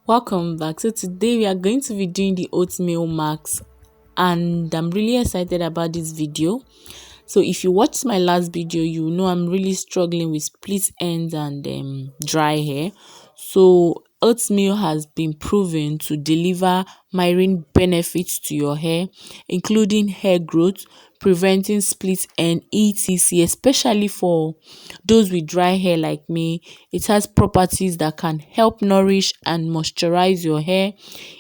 Welcome back. So today we are going to be doing the oatmeal mask, and I'm really excited about this video. So if you watched my last video, you know I'm really struggling with split ends and dry hair. So oatmeal has been proven to deliver myriad benefits to your hair, including hair growth, preventing split end, etc. Especially for those with dry hair like me. It has properties that can help nourish and moisturize your hair.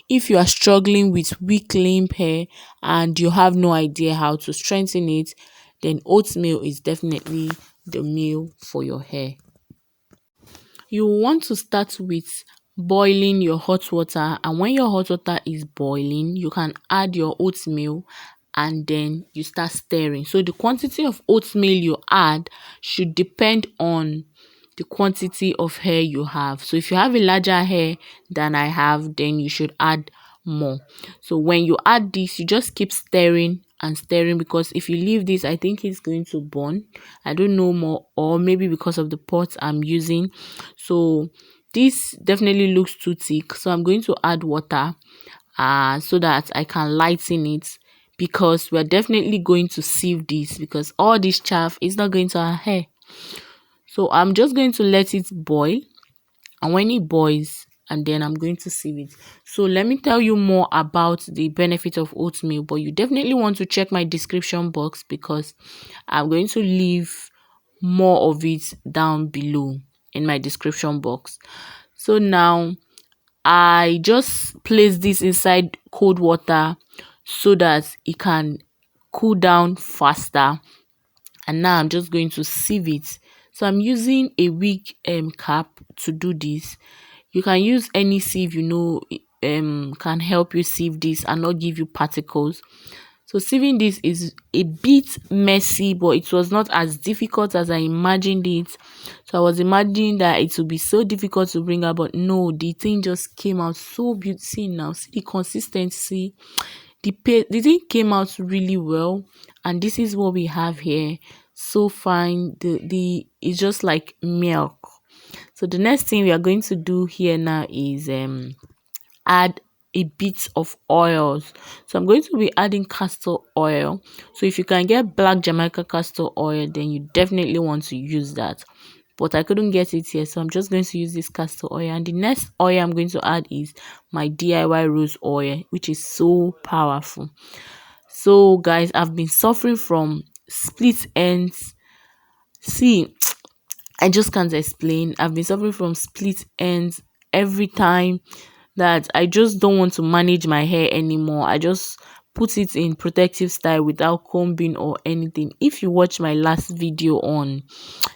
If you are struggling with weak limp hair and you have no idea how to strengthen it, then oatmeal is definitely the meal for your hair. You want to start with boiling your hot water, and when your hot water is boiling, you can add your oatmeal and then you start stirring. So the quantity of oatmeal you add should depend on the quantity of hair you have. So if you have a larger hair than I have, then you should add more. So when you add this, you just keep stirring and stirring, because if you leave this, I think it's going to burn. I don't know more, or maybe because of the pot I'm using. So this definitely looks too thick, so I'm going to add water so that I can lighten it, because we're definitely going to sieve this, because all this chaff is not going to our hair. So I'm just going to let it boil, and when it boils, and then I'm going to sieve it. So let me tell you more about the benefit of oatmeal, but you definitely want to check my description box, because I'm going to leave more of it down below in my description box. So now I just place this inside cold water so that it can cool down faster, and now I'm just going to sieve it. So I'm using a wig cap to do this. You can use any sieve can help you sieve this and not give you particles. So sieving this is a bit messy, but it was not as difficult as I imagined it. So I was imagining that it would be so difficult to bring out, but no, the thing just came out so beautiful. See now, see the consistency. The thing came out really well, and this is what we have here. So fine. The it's just like milk. So the next thing we are going to do here now is add a bit of oils. So I'm going to be adding castor oil. So if you can get black Jamaica castor oil, then you definitely want to use that, but I couldn't get it here, so I'm just going to use this castor oil. And the next oil I'm going to add is my DIY rose oil, which is so powerful. So guys, I've been suffering from split ends. See, I just can't explain. I've been suffering from split ends every time that I just don't want to manage my hair anymore. I just put it in protective style without combing or anything. If you watch my last video on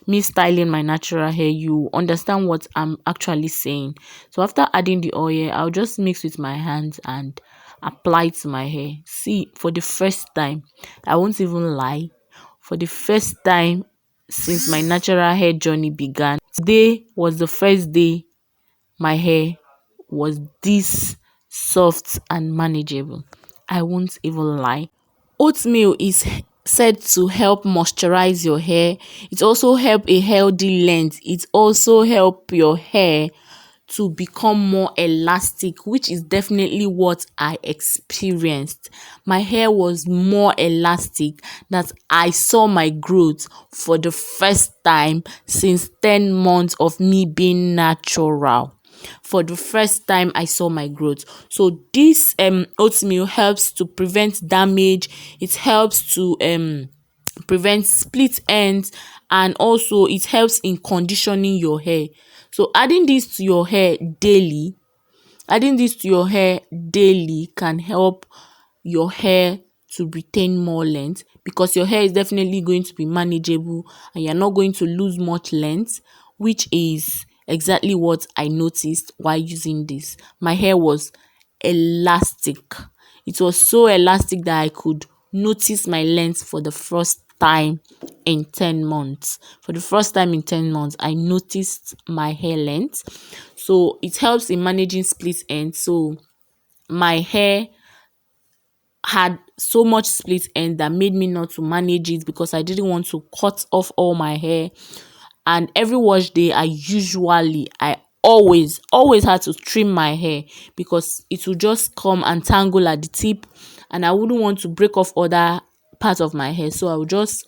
me styling my natural hair, you understand what I'm actually saying. So after adding the oil, I'll just mix with my hands and apply it to my hair. See, for the first time, I won't even lie, for the first time since my natural hair journey began, today was the first day my hair was this soft and manageable. I won't even lie. Oatmeal is said to help moisturize your hair. It also help a healthy length. It also help your hair to become more elastic, which is definitely what I experienced. My hair was more elastic, that I saw my growth for the first time since 10 months of me being natural. For the first time I saw my growth. So this oatmeal helps to prevent damage. It helps to prevent split ends, and also it helps in conditioning your hair. So adding this to your hair daily can help your hair to retain more length, because your hair is definitely going to be manageable and you're not going to lose much length, which is exactly what I noticed while using this. My hair was elastic. It was so elastic that I could notice my length for the first time in 10 months. For the first time in 10 months, I noticed my hair length. So it helps in managing split ends. So my hair had so much split end that made me not to manage it, because I didn't want to cut off all my hair. And every wash day, I always had to trim my hair because it will just come and tangle at the tip, and I wouldn't want to break off other parts of my hair, so I would just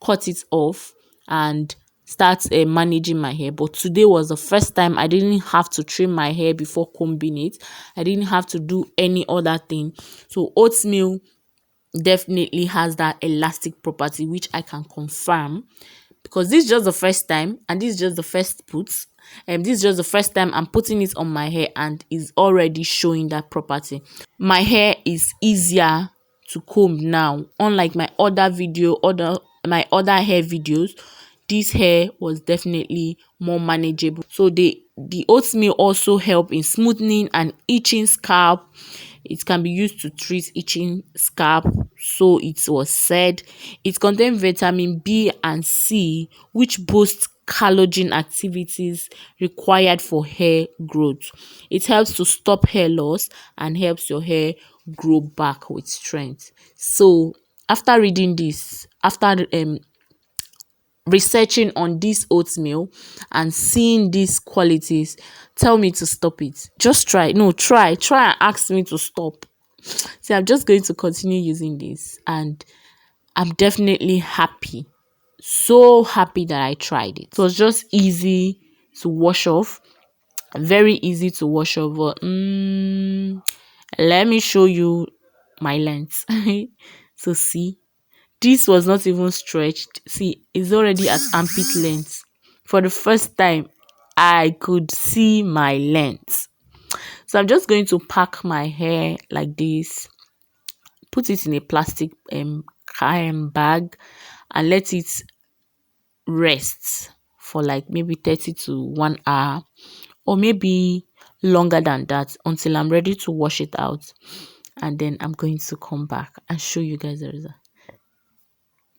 cut it off and start managing my hair. But today was the first time I didn't have to trim my hair before combing it. I didn't have to do any other thing. So oatmeal definitely has that elastic property, which I can confirm, because this is just the first time, and this is just the first put. This is just the first time I'm putting it on my hair, and is already showing that property. My hair is easier to comb now, unlike my other hair videos. This hair was definitely more manageable. So the oatmeal also help in smoothing and itching scalp. It can be used to treat itching scalp, so it was said. It contains vitamin B and C, which boosts collagen activities required for hair growth. It helps to stop hair loss and helps your hair grow back with strength. So after reading this, after researching on this oatmeal and seeing these qualities, tell me to stop it. Just try and ask me to stop. See, I'm just going to continue using this, and I'm definitely happy, so happy that I tried it. It was just easy to wash off, very easy to wash off. But let me show you my length. So see, this was not even stretched. See, it's already at armpit length. For the first time, I could see my length. So I'm just going to pack my hair like this, put it in a plastic bag, and let it rest for like maybe 30 to 1 hour, or maybe longer than that, until I'm ready to wash it out. And then I'm going to come back and show you guys the result.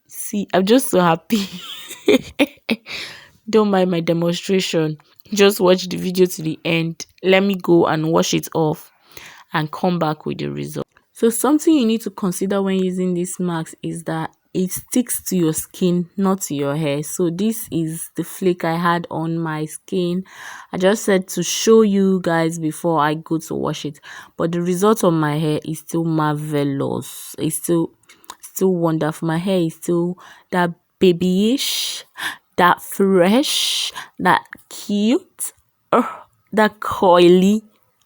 See, I'm just so happy. Don't mind my demonstration. Just watch the video to the end. Let me go and wash it off and come back with the result. So something you need to consider when using this mask is that it sticks to your skin, not to your hair. So this is the flake I had on my skin. I just said to show you guys before I go to wash it, but the result on my hair is still marvelous. It's still wonderful. My hair is still that babyish, that fresh, that cute, that coily.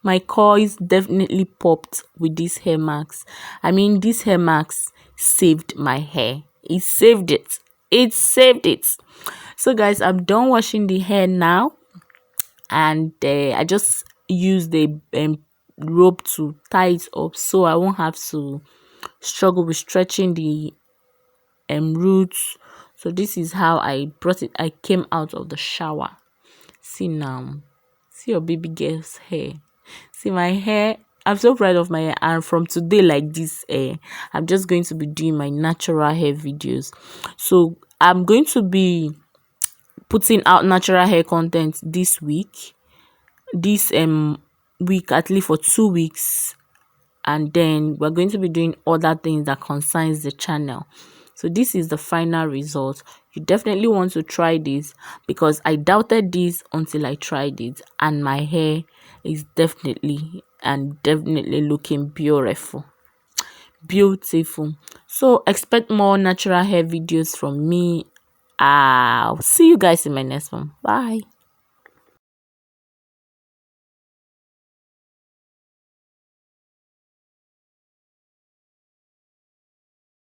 My coils definitely popped with this hair mask. I mean, this hair mask saved my hair. It saved it. It saved it. So guys, I'm done washing the hair now, and I just use the rope to tie it up, so I won't have to struggle with stretching the roots. So this is how I came out of the shower. See now, see your baby girl's hair. See my hair. I'm so proud of my hair, and from today like this, I'm just going to be doing my natural hair videos. So I'm going to be putting out natural hair content this week, at least for 2 weeks, and then we're going to be doing other things that concerns the channel. So this is the final result. You definitely want to try this, because I doubted this until I tried it, and my hair is definitely looking beautiful. So expect more natural hair videos from me. I'll see you guys in my next one. Bye.